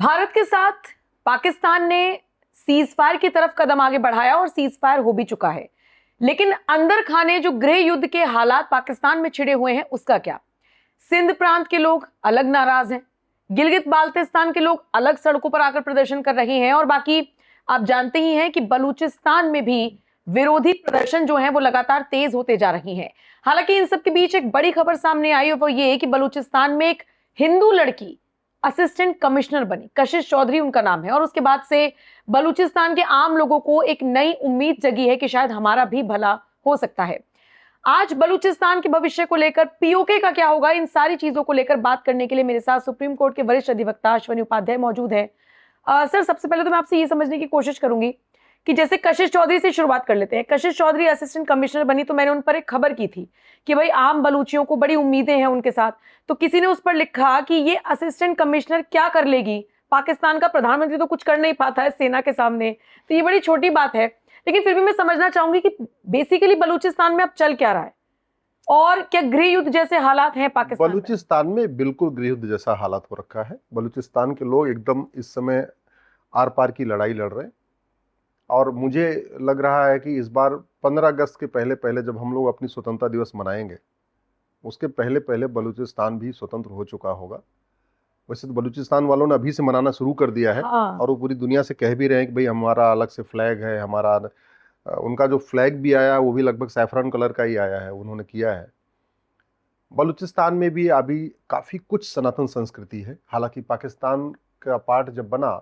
भारत के साथ पाकिस्तान ने सीजफायर की तरफ कदम आगे बढ़ाया और सीजफायर हो भी चुका है, लेकिन अंदर खाने जो गृह युद्ध के हालात पाकिस्तान में छिड़े हुए हैं उसका क्या। सिंध प्रांत के लोग अलग नाराज हैं, गिलगित बाल्टिस्तान के लोग अलग सड़कों पर आकर प्रदर्शन कर रहे हैं, और बाकी आप जानते ही हैं कि बलूचिस्तान में भी विरोधी प्रदर्शन जो है वो लगातार तेज होते जा रही हैं। हालांकि इन सब के बीच एक बड़ी खबर सामने आई और वो ये कि बलूचिस्तान में एक हिंदू लड़की असिस्टेंट कमिश्नर बनी। कशिश चौधरी उनका नाम है, और उसके बाद से बलूचिस्तान के आम लोगों को एक नई उम्मीद जगी है कि शायद हमारा भी भला हो सकता है। आज बलूचिस्तान के भविष्य को लेकर, पीओके का क्या होगा, इन सारी चीजों को लेकर बात करने के लिए मेरे साथ सुप्रीम कोर्ट के वरिष्ठ अधिवक्ता अश्वनी उपाध्याय मौजूद है। सर, सबसे पहले तो मैं आपसे ये समझने की कोशिश करूंगी कि जैसे कशिश चौधरी से शुरुआत कर लेते हैं। कशिश चौधरी असिस्टेंट कमिश्नर बनी तो मैंने उन पर एक खबर की थी कि भाई आम बलूचियों को बड़ी उम्मीदें हैं उनके साथ, तो किसी ने उस पर लिखा कि ये असिस्टेंट कमिश्नर क्या कर लेगी, पाकिस्तान का प्रधानमंत्री तो कुछ कर नहीं पाता है सेना के सामने, तो ये बड़ी छोटी बात है। लेकिन फिर भी मैं समझना चाहूंगी कि बेसिकली बलूचिस्तान में अब चल क्या रहा है और क्या गृह युद्ध जैसे हालात हैं पाकिस्तान में? बलूचिस्तान में बिल्कुल गृह युद्ध जैसा हालात हो रखा है। बलूचिस्तान के लोग एकदम इस समय आर पार की लड़ाई लड़ रहे हैं, और मुझे लग रहा है कि इस बार 15 अगस्त के पहले पहले जब हम लोग अपनी स्वतंत्रता दिवस मनाएंगे, उसके पहले पहले बलूचिस्तान भी स्वतंत्र हो चुका होगा। वैसे तो बलूचिस्तान वालों ने अभी से मनाना शुरू कर दिया है। हाँ। और वो पूरी दुनिया से कह भी रहे हैं कि भाई हमारा अलग से फ्लैग है, हमारा उनका जो फ्लैग भी आया वो भी लगभग सैफरन कलर का ही आया है, उन्होंने किया है। बलूचिस्तान में भी अभी काफ़ी कुछ सनातन संस्कृति है। हालांकि पाकिस्तान का पार्ट जब बना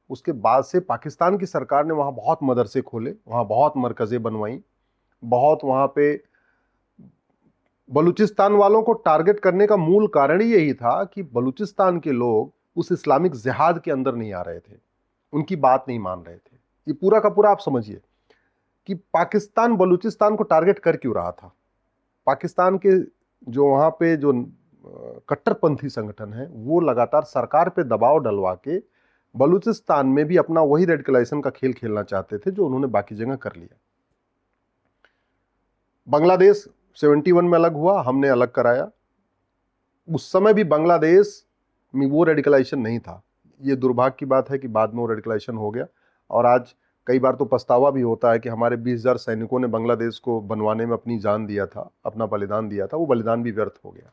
उसके बाद से पाकिस्तान की सरकार ने वहाँ बहुत मदरसे खोले, वहाँ बहुत मरकज़ें बनवाई, बहुत वहाँ पे बलूचिस्तान वालों को टारगेट करने का मूल कारण ही यही था कि बलूचिस्तान के लोग उस इस्लामिक जिहाद के अंदर नहीं आ रहे थे, उनकी बात नहीं मान रहे थे। ये पूरा का पूरा आप समझिए कि पाकिस्तान बलूचिस्तान को टारगेट कर क्यों रहा था। पाकिस्तान के जो वहाँ पे जो कट्टरपंथी संगठन है वो लगातार सरकार पे दबाव डलवा के बलूचिस्तान में भी अपना वही रेडिकलाइजेशन का खेल खेलना चाहते थे जो उन्होंने बाकी जगह कर लिया। बांग्लादेश 71 में अलग हुआ, हमने अलग कराया। उस समय भी बांग्लादेश में वो रेडिकलाइजेशन नहीं था। ये दुर्भाग्य की बात है कि बाद में वो रेडिकलाइजेशन हो गया, और आज कई बार तो पछतावा भी होता है कि हमारे 20,000 सैनिकों ने बांग्लादेश को बनवाने में अपनी जान दिया था, अपना बलिदान दिया था, वो बलिदान भी व्यर्थ हो गया।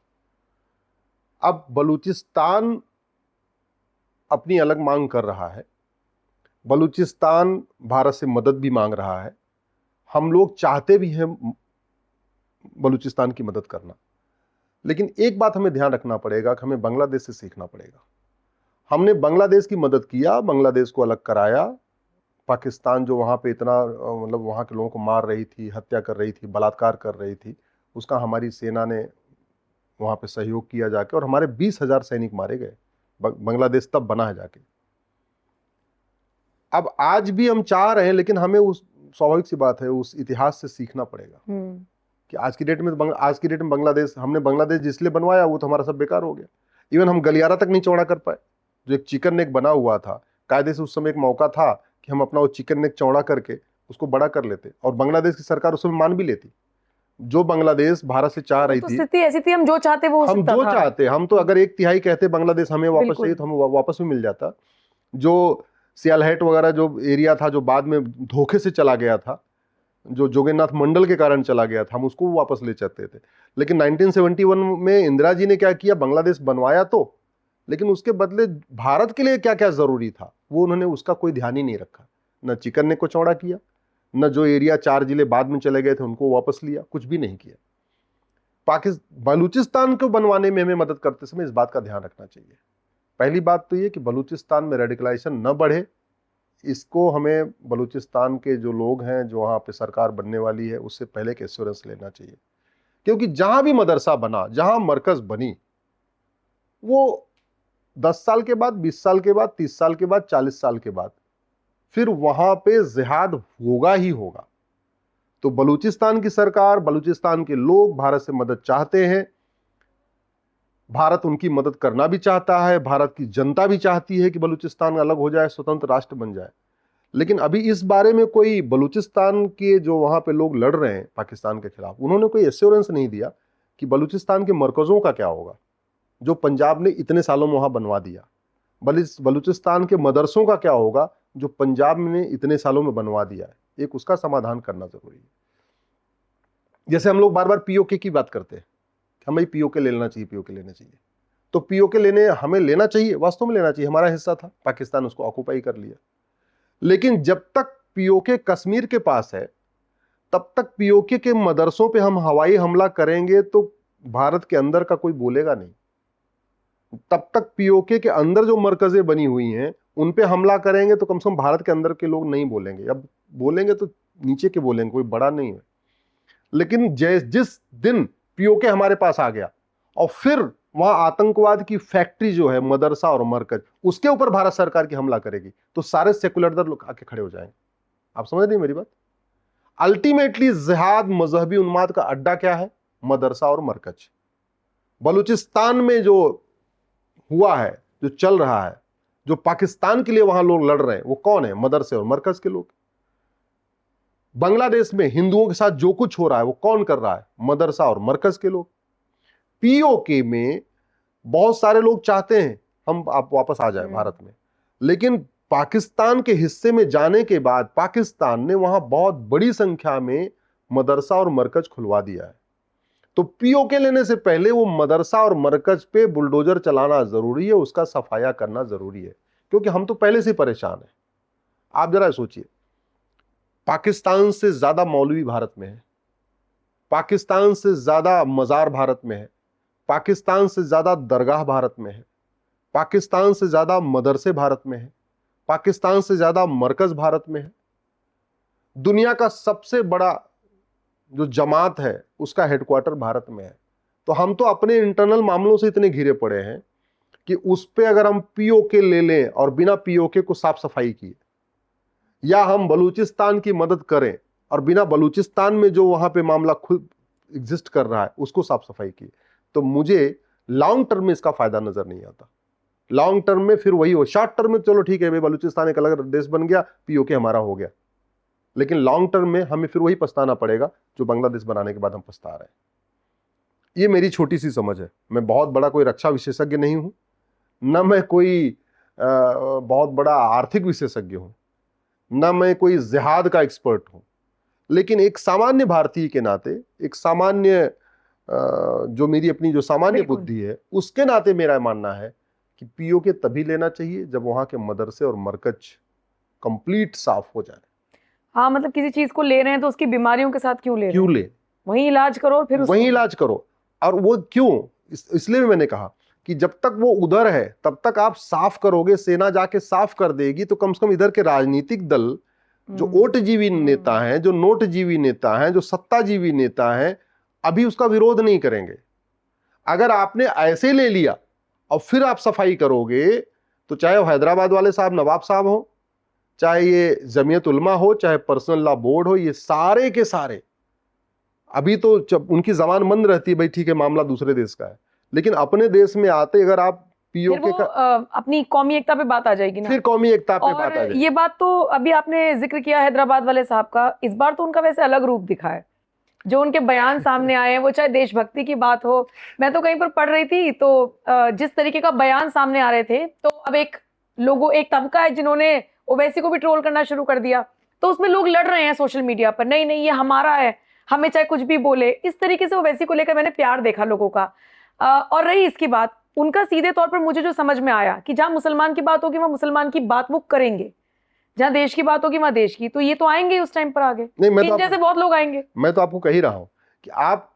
अब बलूचिस्तान अपनी अलग मांग कर रहा है, बलूचिस्तान भारत से मदद भी मांग रहा है। हम लोग चाहते भी हैं बलूचिस्तान की मदद करना, लेकिन एक बात हमें ध्यान रखना पड़ेगा कि हमें बांग्लादेश से सीखना पड़ेगा। हमने बांग्लादेश की मदद किया, बांग्लादेश को अलग कराया। पाकिस्तान जो वहाँ पे इतना मतलब वहाँ के लोगों को मार रही थी, हत्या कर रही थी, बलात्कार कर रही थी, उसका हमारी सेना ने वहाँ पे सहयोग किया जाके, और हमारे 20,000 सैनिक मारे गए। बांग्लादेश तब बना है जाके। अब आज भी हम चाह रहे हैं, लेकिन हमें उस स्वाभाविक सी बात है उस इतिहास से सीखना पड़ेगा कि आज की डेट में बांग्लादेश, हमने बांग्लादेश जिसलिए बनवाया वो तो हमारा सब बेकार हो गया। इवन हम गलियारा तक नहीं चौड़ा कर पाए। जो एक चिकन नेक बना हुआ था, कायदे से उस समय एक मौका था कि हम अपना वो चिकन नेक चौड़ा करके उसको बड़ा कर लेते, और बांग्लादेश की सरकार उस समय मान भी लेती। जो बांग्लादेश भारत से चाह रही थी, स्थिति ऐसी थी, हम जो चाहते वो हम जो चाहते, हम तो अगर 1/3 कहते बांग्लादेश हमें वापस चाहिए तो हमें वापस भी मिल जाता। जो सियालहेट वगैरह जो एरिया था जो बाद में धोखे से चला गया था, जो जोगेनाथ मंडल के कारण चला गया था, हम उसको वापस ले चाहते थे। लेकिन 1971 में इंदिरा जी ने क्या किया, बांग्लादेश बनवाया तो, लेकिन उसके बदले भारत के लिए क्या क्या जरूरी था वो उन्होंने उसका कोई ध्यान ही नहीं रखा। न चिकन नेक को चौड़ा किया, न जो एरिया 4 जिले बाद में चले गए थे उनको वापस लिया, कुछ भी नहीं किया। बलूचिस्तान को बनवाने में हमें मदद करते समय इस बात का ध्यान रखना चाहिए। पहली बात तो ये कि बलूचिस्तान में रेडिकलाइजेशन न बढ़े, इसको हमें बलूचिस्तान के जो लोग हैं, जो वहाँ पे सरकार बनने वाली है, उससे पहले एक एश्योरेंस लेना चाहिए। क्योंकि जहां भी मदरसा बना, जहां मरकज बनी, वो 10 साल के बाद, 20 साल के बाद, 30 साल के बाद, 40 साल के बाद फिर वहां पे जिहाद होगा ही होगा। तो बलूचिस्तान की सरकार, बलूचिस्तान के लोग भारत से मदद चाहते हैं, भारत उनकी मदद करना भी चाहता है, भारत की जनता भी चाहती है कि बलूचिस्तान अलग हो जाए, स्वतंत्र राष्ट्र बन जाए। लेकिन अभी इस बारे में कोई बलूचिस्तान के जो वहां पे लोग लड़ रहे हैं पाकिस्तान के खिलाफ, उन्होंने कोई एश्योरेंस नहीं दिया कि बलूचिस्तान के मरकजों का क्या होगा, जो पंजाब ने इतने सालों में वहां बनवा दिया। बलूचिस्तान के मदरसों का क्या होगा जो पंजाब ने इतने सालों में बनवा दिया है? एक उसका समाधान करना जरूरी है। जैसे हम लोग बार बार पीओके की बात करते हैं, हमें पीओके लेना चाहिए, पीओके लेना चाहिए। तो पीओके हमें लेना चाहिए, वास्तव में लेना चाहिए, हमारा हिस्सा था, पाकिस्तान उसको ऑक्युपाई कर लिया। लेकिन जब तक पीओके कश्मीर के पास है तब तक पीओके के मदरसों पे हम हवाई हमला करेंगे तो भारत के अंदर का कोई बोलेगा नहीं। तब तक पीओके के अंदर जो मरकजें बनी हुई हैं उन पे हमला करेंगे तो कम से कम भारत के अंदर के लोग नहीं बोलेंगे, अब बोलेंगे तो नीचे के बोलेंगे, कोई बड़ा नहीं है। लेकिन जिस दिन पीओके हमारे पास आ गया और फिर वहां आतंकवाद की फैक्ट्री जो है मदरसा और मरकज, उसके ऊपर भारत सरकार की हमला करेगी तो सारे सेकुलर लोग आके खड़े हो जाएंगे। आप समझ रहे हैं मेरी बात? अल्टीमेटली जिहाद मजहबी उन्माद का अड्डा क्या है? मदरसा और मरकज। बलूचिस्तान में जो हुआ है, जो चल रहा है, जो पाकिस्तान के लिए वहां लोग लड़ रहे हैं, वो कौन है? मदरसे और मरकज के लोग। बांग्लादेश में हिंदुओं के साथ जो कुछ हो रहा है वो कौन कर रहा है? मदरसा और मरकज के लोग। पीओके में बहुत सारे लोग चाहते हैं हम आप वापस आ जाए भारत में, लेकिन पाकिस्तान के हिस्से में जाने के बाद पाकिस्तान ने वहां बहुत बड़ी संख्या में मदरसा और मरकज खुलवा दिया है। तो पीओके लेने से पहले वो मदरसा और मरकज पे बुलडोजर चलाना जरूरी है, उसका सफाया करना जरूरी है, क्योंकि हम तो पहले से परेशान हैं। आप जरा सोचिए, पाकिस्तान से ज्यादा मौलवी भारत में है, पाकिस्तान से ज्यादा मजार भारत में है, पाकिस्तान से ज्यादा दरगाह भारत में है, पाकिस्तान से ज्यादा मदरसे भारत में है, पाकिस्तान से ज्यादा मरकज भारत में है। दुनिया का सबसे बड़ा जो जमात है उसका हेडक्वार्टर भारत में है। तो हम तो अपने इंटरनल मामलों से इतने घिरे पड़े हैं कि उस पे अगर हम पीओके ले लें और बिना पीओके को साफ सफाई किए, या हम बलूचिस्तान की मदद करें और बिना बलूचिस्तान में जो वहां पे मामला खुद एग्जिस्ट कर रहा है उसको साफ सफाई किए, तो मुझे लॉन्ग टर्म में इसका फायदा नजर नहीं आता। लॉन्ग टर्म में फिर वही हो, शॉर्ट टर्म में चलो ठीक है भाई बलूचिस्तान एक अलग देश बन गया, पीओके हमारा हो गया, लेकिन लॉन्ग टर्म में हमें फिर वही पछताना पड़ेगा जो बांग्लादेश बनाने के बाद हम पछता रहे हैं। ये मेरी छोटी सी समझ है। मैं बहुत बड़ा कोई रक्षा विशेषज्ञ नहीं हूं, न मैं कोई बहुत बड़ा आर्थिक विशेषज्ञ हूं, न मैं कोई जिहाद का एक्सपर्ट हूं, लेकिन एक सामान्य भारतीय के नाते, एक सामान्य जो मेरी अपनी जो सामान्य बुद्धि है उसके नाते मेरा मानना है कि पीओके तभी लेना चाहिए जब वहां के मदरसे और मरकज कंप्लीट साफ हो जाए। हाँ, मतलब किसी चीज को ले रहे हैं तो उसकी बीमारियों के साथ क्यों ले रहे हैं? क्यों ले? वहीं इलाज करो, फिर वहीं इलाज करो। और वो क्यों, इसलिए भी मैंने कहा कि जब तक वो उधर है तब तक आप साफ करोगे, सेना जाके साफ कर देगी, तो कम से कम इधर के राजनीतिक दल जो ओटजीवी नेता हैं, जो नोटजीवी नेता हैं, जो सत्ताजीवी नेता हैं, अभी उसका विरोध नहीं करेंगे। अगर आपने ऐसे ले लिया और फिर आप सफाई करोगे तो चाहे वो हैदराबाद वाले साहब नवाब साहब हो, चाहे ये जमीयत उलमा हो, चाहे पर्सनल लॉ बोर्ड हो, ये सारे के सारे अभी तो जब उनकी जबान बंद रहती है भाई ठीक है मामला दूसरे देश का है, लेकिन अपने देश में आते अगर आप पीओके का अपनी कौमी एकता पे बात आ जाएगी ना, फिर कौमी एकता पे बात आ जाएगी। ये बात तो अभी आपने जिक्र किया हैदराबाद वाले साहब का, इस बार तो उनका वैसे अलग रूप दिखा है। जो उनके बयान सामने आए हैं, वो चाहे देशभक्ति की बात हो, मैं तो कहीं पर पढ़ रही थी तो जिस तरीके का बयान सामने आ रहे थे, तो अब एक तबका है जिन्होंने ओवैसी को भी ट्रोल करना शुरू कर दिया, तो उसमें लोग लड़ रहे हैं सोशल मीडिया पर, नहीं नहीं ये हमारा है, हमें चाहे कुछ भी बोले। इस तरीके से ओवैसी को लेकर मैंने प्यार देखा लोगों का। और रही इसकी बात, उनका सीधे तौर पर मुझे जो समझ में आया कि जहां मुसलमान की बात होगी वहां मुसलमान की बात वो करेंगे, जहां देश की बात होगी वहां देश की, तो ये तो आएंगे उस टाइम पर आगे, इन जैसे बहुत लोग आएंगे। मैं तो आपको कह ही रहा हूं कि आप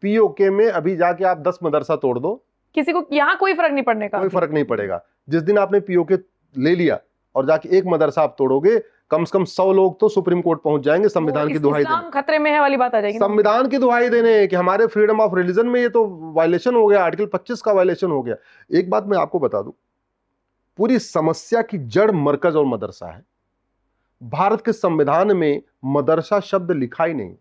पीओके में अभी जाके आप 10 मदरसा तोड़ दो, किसी को यहाँ कोई फर्क नहीं पड़ने का, कोई फर्क नहीं पड़ेगा। जिस दिन आपने पीओके ले लिया और जाके एक मदरसा आप तोड़ोगे, कम से कम 100 लोग तो सुप्रीम कोर्ट पहुंच जाएंगे संविधान की दुहाई देने, खतरे में है वाली बात आ जाएगी, संविधान की दुहाई देने कि हमारे फ्रीडम ऑफ रिलीजन में ये तो वायलेशन हो गया, आर्टिकल 25 का वायलेशन हो गया। एक बात मैं आपको बता दूं, पूरी समस्या की जड़ मरकज और मदरसा है। भारत के संविधान में मदरसा शब्द लिखा ही नहीं।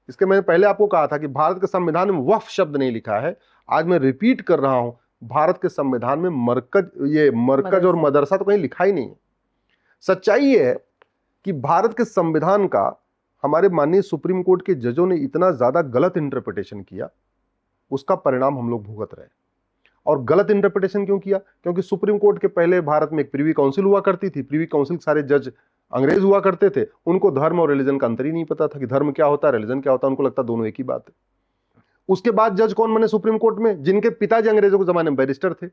इसके मैंने पहले आपको कहा था कि भारत के संविधान में वक्फ शब्द नहीं लिखा है, आज मैं रिपीट कर रहा हूं, भारत के संविधान में मरकज और मदरसा तो कहीं लिखा ही नहीं है। सच्चाई ये है कि भारत के संविधान का हमारे माननीय सुप्रीम कोर्ट के जजों ने इतना ज्यादा गलत इंटरप्रिटेशन किया, उसका परिणाम हम लोग भुगत रहे हैं। और गलत इंटरप्रिटेशन क्यों किया? क्योंकि सुप्रीम कोर्ट के पहले भारत में एक प्रीवी काउंसिल हुआ करती थी, प्रीवी काउंसिल सारे जज अंग्रेज हुआ करते थे, उनको धर्म और रिलीजन का अंतर ही नहीं पता था कि धर्म क्या होता है, रिलीजन क्या होता है, उनको लगता दोनों एक ही बात है। उसके बाद जज कौन बने सुप्रीम कोर्ट में? जिनके पिताजी अंग्रेजों के जमाने में बैरिस्टर थे,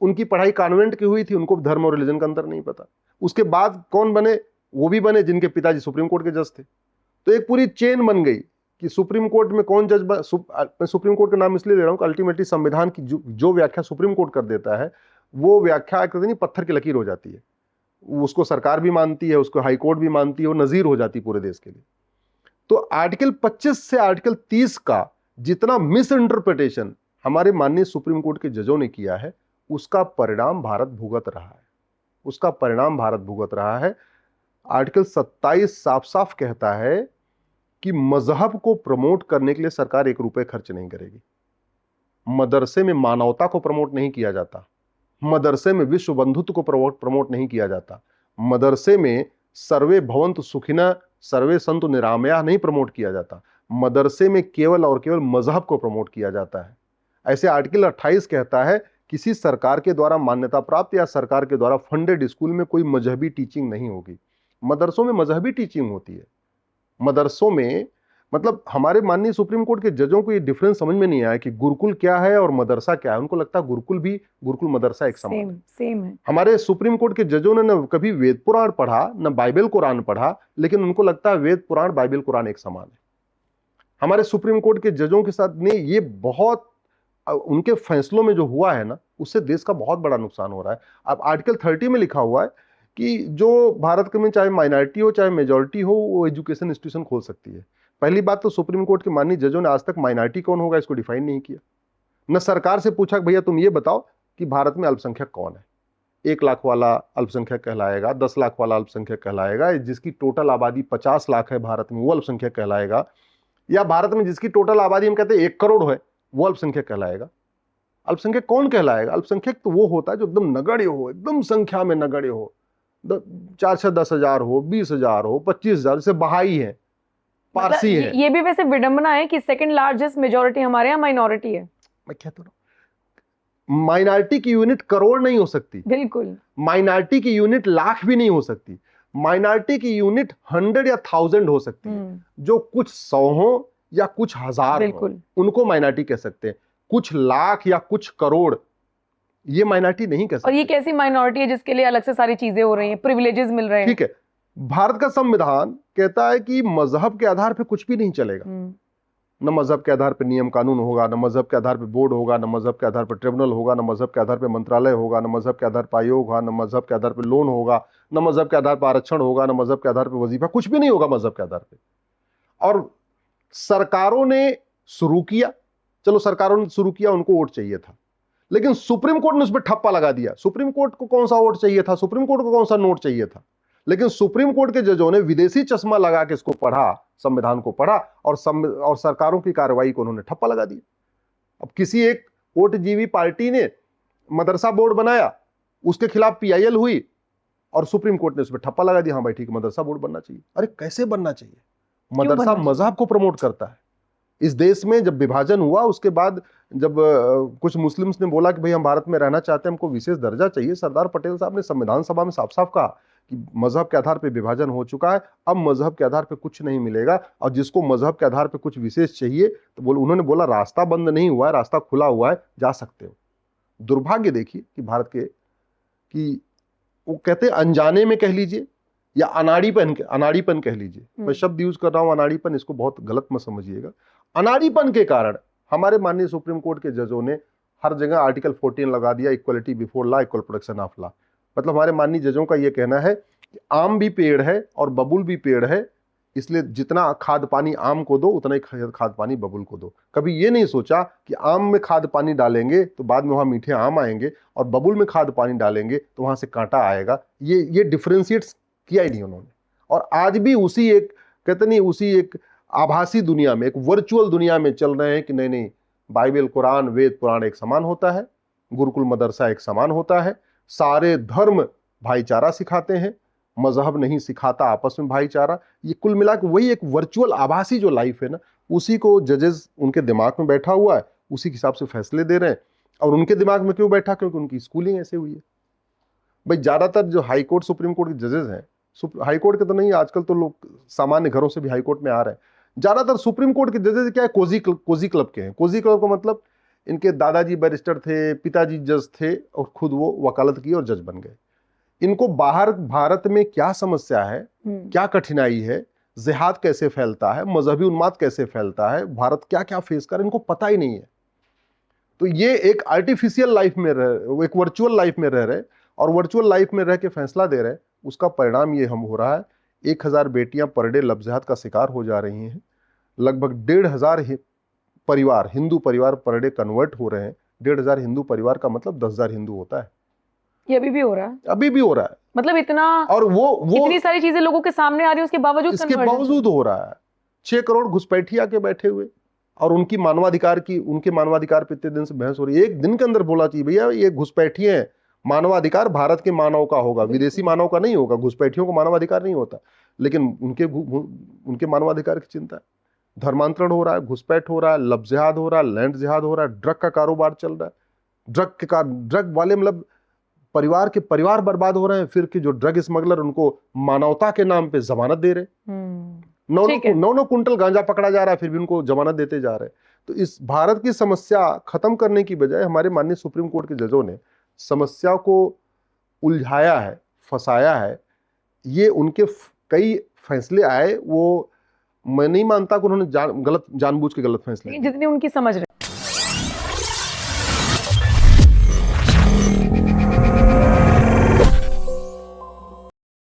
उनकी पढ़ाई कॉन्वेंट की हुई थी, उनको धर्म और रिलीजन का अंतर नहीं पता। उसके बाद कौन बने? वो भी बने जिनके पिताजी सुप्रीम कोर्ट के जज थे। तो एक पूरी चेन बन गई कि सुप्रीम कोर्ट में कौन जज मैं सुप्रीम कोर्ट का नाम इसलिए ले रहा हूं कि अल्टीमेटली संविधान की जो व्याख्या सुप्रीम कोर्ट कर देता है, वो व्याख्या कहते नहीं पत्थर की लकीर हो जाती है, उसको सरकार भी मानती है, उसको हाई कोर्ट भी मानती है, वो नजीर हो जाती है पूरे देश के लिए। तो आर्टिकल 25 से आर्टिकल 30 का जितना मिस इंटरप्रिटेशन हमारे माननीय सुप्रीम कोर्ट के जजों ने किया है, उसका परिणाम भारत भुगत रहा है, उसका परिणाम भारत भुगत रहा है। आर्टिकल 27 साफ साफ कहता है कि मजहब को प्रमोट करने के लिए सरकार 1 रुपए खर्च नहीं करेगी। मदरसे में मानवता को प्रमोट नहीं किया जाता, मदरसे में विश्व बंधुत्व को प्रमोट नहीं किया जाता, मदरसे में सर्वे भवन्तु सुखिनः सर्वे सन्तु निरामयाः नहीं प्रमोट किया जाता, मदरसे में केवल और केवल मजहब को प्रमोट किया जाता है। ऐसे आर्टिकल 28 कहता है किसी सरकार के द्वारा मान्यता प्राप्त या सरकार के द्वारा फंडेड स्कूल में कोई मजहबी टीचिंग नहीं होगी। मदरसों में मजहबी टीचिंग होती है। मदरसों में मतलब हमारे माननीय सुप्रीम कोर्ट के जजों को ये डिफरेंस समझ में नहीं आया कि गुरुकुल क्या है और मदरसा क्या है। उनको लगता है गुरुकुल मदरसा एक समान सेम है। हमारे सुप्रीम कोर्ट के जजों ने न कभी वेद पुराण पढ़ा न बाइबल कुरान पढ़ा, लेकिन उनको लगता है वेद पुराण बाइबल कुरान एक समान है। हमारे सुप्रीम कोर्ट के जजों के साथ ने ये बहुत उनके फैसलों में जो हुआ है ना, उससे देश का बहुत बड़ा नुकसान हो रहा है। अब आर्टिकल 30 में लिखा हुआ है कि जो भारत में चाहे माइनॉरिटी हो चाहे मेजॉरिटी हो, वो एजुकेशन इंस्टीट्यूशन खोल सकती है। पहली बात तो सुप्रीम कोर्ट के माननीय जजों ने आज तक माइनॉरिटी कौन होगा इसको डिफाइन नहीं किया, न सरकार से पूछा भैया तुम ये बताओ कि भारत में अल्पसंख्यक कौन है। 1 लाख वाला अल्पसंख्यक कहलाएगा, 10 लाख वाला अल्पसंख्यक कहलाएगा, जिसकी टोटल आबादी 50 लाख है भारत में वो अल्पसंख्यक कहलाएगा, या भारत में जिसकी टोटल आबादी हम कहते हैं 1 करोड़ है वो अल्पसंख्यक कहलाएगा। अल्पसंख्यक कौन कहलाएगा? अल्पसंख्यक तो वो होता है जो एकदम नगण्य हो, एकदम संख्या में नगण्य हो, 4-10 हजार हो, 20,000 हो, 25,000, जैसे बहाई है, पारसी है। ये भी वैसे विडंबना है कि सेकंड लार्जेस्ट मेजॉरिटी हमारे यहाँ माइनॉरिटी है। मैं कहता हूँ माइनॉरिटी की यूनिट करोड़ नहीं हो सकती, बिल्कुल। माइनॉरिटी की यूनिट लाख भी नहीं हो सकती, माइनॉरिटी की यूनिट 100 या 1000 हो सकती है। जो कुछ 100 हो या कुछ हजार हो, उनको माइनॉरिटी कह सकते हैं। कुछ लाख या कुछ करोड़ ये माइनॉरिटी नहीं कह सकते। और ये कैसी माइनॉरिटी है जिसके लिए अलग से सारी चीजें हो रही हैं, प्रिविलेजेस मिल रहे हैं? ठीक है, भारत का संविधान कहता है कि मजहब के आधार पर कुछ भी नहीं चलेगा। न मजहब के आधार पर नियम कानून होगा, न मजहब के आधार पर बोर्ड होगा, न मजहब के आधार पर ट्रिब्यूनल होगा, न मजहब के आधार पर मंत्रालय होगा, न मजहब के आधार पर आयोग होगा, न मजहब के आधार पर लोन होगा, न मजहब के आधार पर आरक्षण होगा, न मजहब के आधार पर वजीफा, कुछ भी नहीं होगा मजहब के आधार पर। और सरकारों ने शुरू किया, चलो सरकारों ने शुरू किया, उनको वोट चाहिए था, लेकिन सुप्रीम कोर्ट ने उस पर ठप्पा लगा दिया। सुप्रीम कोर्ट को कौन सा वोट चाहिए था, सुप्रीम कोर्ट को कौन सा नोट चाहिए था, लेकिन सुप्रीम कोर्ट के जजों ने विदेशी चश्मा लगा के इसको पढ़ा, संविधान को पढ़ा, और सरकारों की कार्रवाई को उन्होंने ठप्पा लगा दिया। अब किसी एक वोटजीवी पार्टी ने मदरसा बोर्ड बनाया, उसके खिलाफ PIL हुई और सुप्रीम कोर्ट ने उस पर ठप्पा लगा दिया, हाँ भाई ठीक, मदरसा बोर्ड बनना चाहिए। अरे कैसे बनना चाहिए? मदरसा मजहब को प्रमोट करता है। इस देश में जब विभाजन हुआ उसके बाद जब कुछ मुस्लिम्स ने बोला कि भाई हम भारत में रहना चाहते हैं, हमको विशेष दर्जा चाहिए, सरदार पटेल साहब ने संविधान सभा में साफ साफ कहा कि मजहब के आधार पर विभाजन हो चुका है, अब मजहब के आधार पर कुछ नहीं मिलेगा, और जिसको मजहब के आधार पर कुछ विशेष चाहिए तो उन्होंने बोला रास्ता बंद नहीं हुआ है, रास्ता खुला हुआ है, जा सकते हो। दुर्भाग्य देखिए कि भारत के कि वो कहते अनजाने में कह लीजिए या अनाड़ीपन कह लीजिए, मैं शब्द यूज कर रहा हूं अनाड़ीपन, इसको बहुत गलत मत समझिएगा। अनाड़ीपन के कारण हमारे माननीय सुप्रीम कोर्ट के जजों ने हर जगह आर्टिकल 14 लगा दिया, equality before law, equal protection of law. मतलब हमारे माननीय जजों का यह कहना है कि आम भी पेड़ है और बबुल भी पेड़ है, इसलिए जितना खाद पानी आम को दो उतना ही खाद पानी बबुल को दो। कभी ये नहीं सोचा कि आम में खाद पानी डालेंगे तो बाद में वहां मीठे आम आएंगे, और बबुल में खाद पानी डालेंगे तो वहां से कांटा आएगा। ये डिफरेंशिएट किया ही नहीं उन्होंने। और आज भी उसी एक कहते नहीं, उसी एक आभासी दुनिया में, एक वर्चुअल दुनिया में चल रहे हैं कि नहीं बाइबल कुरान वेद पुराण एक समान होता है, गुरुकुल मदरसा एक समान होता है, सारे धर्म भाईचारा सिखाते हैं, मजहब नहीं सिखाता आपस में भाईचारा। ये कुल मिला के वही एक वर्चुअल आभासी जो लाइफ है ना, उसी को जजेस उनके दिमाग में बैठा हुआ है, उसी के हिसाब से फैसले दे रहे हैं। और उनके दिमाग में क्यों बैठा? क्योंकि उनकी स्कूलिंग ऐसे हुई है। भाई ज्यादातर जो हाई कोर्ट सुप्रीम कोर्ट के जजेस हैं, हाई कोर्ट के तो नहीं, आजकल तो लोग सामान्य घरों से भी हाई कोर्ट में आ रहे हैं, ज्यादातर सुप्रीम कोर्ट के जजेस क्या है, कोजी क्लब के हैं। कोजी क्लब का मतलब इनके दादाजी बैरिस्टर थे, पिताजी जज थे, और खुद वो वकालत की और जज बन गए। इनको बाहर भारत में क्या समस्या है, क्या कठिनाई है, जिहाद कैसे फैलता है, मजहबी उन्माद कैसे फैलता है, भारत क्या क्या फेस कर, इनको पता ही नहीं है। तो ये एक आर्टिफिशियल लाइफ में रह, एक वर्चुअल लाइफ में रह रहे, और वर्चुअल लाइफ में रह के फैसला दे रहे, उसका परिणाम ये हम हो रहा है। 1000 बेटियां पर डे लफ्ज़ियात का शिकार हो जा रही हैं। लगभग 1500 परिवार, हिंदू परिवार पर डे कन्वर्ट हो रहे हैं। 1500 हिंदू परिवार का मतलब 10,000 हिंदू होता है। ये अभी भी हो रहा है? अभी भी हो रहा है। मतलब इतना, और वो इतनी सारी चीजें लोगों के सामने आ रही है, उसके बावजूद इसके बावजूद हो रहा है। 6 करोड़ घुसपैठी आके बैठे हुए, और उनके मानवाधिकार पे इतने दिन से बहस हो रही है। एक दिन के अंदर बोला चाहिए भैया ये घुसपैठी है, मानवाधिकार भारत के मानव का होगा, विदेशी मानव का नहीं होगा। घुसपैठियों को मानवाधिकार नहीं होता, लेकिन उनके मानवाधिकार की चिंता है। धर्मांतरण हो रहा है, घुसपैठ हो रहा है, लव जिहाद हो रहा है, लैंड जिहाद हो रहा है, ड्रग का कारोबार चल रहा है। ड्रग वाले मतलब परिवार बर्बाद हो रहे हैं। फिर कि जो ड्रग स्मगलर उनको मानवता के नाम पे जमानत दे रहे, 9 कुंटल गांजा पकड़ा जा रहा है, फिर भी उनको जमानत देते जा रहे हैं। तो इस भारत की समस्या खत्म करने की बजाय हमारे माननीय सुप्रीम कोर्ट के जजों ने समस्या को उलझाया है, फंसाया है। ये उनके कई फैसले आए, वो मैं नहीं मानता कि उन्होंने जानबूझ के गलत फैसले, जितनी उनकी समझ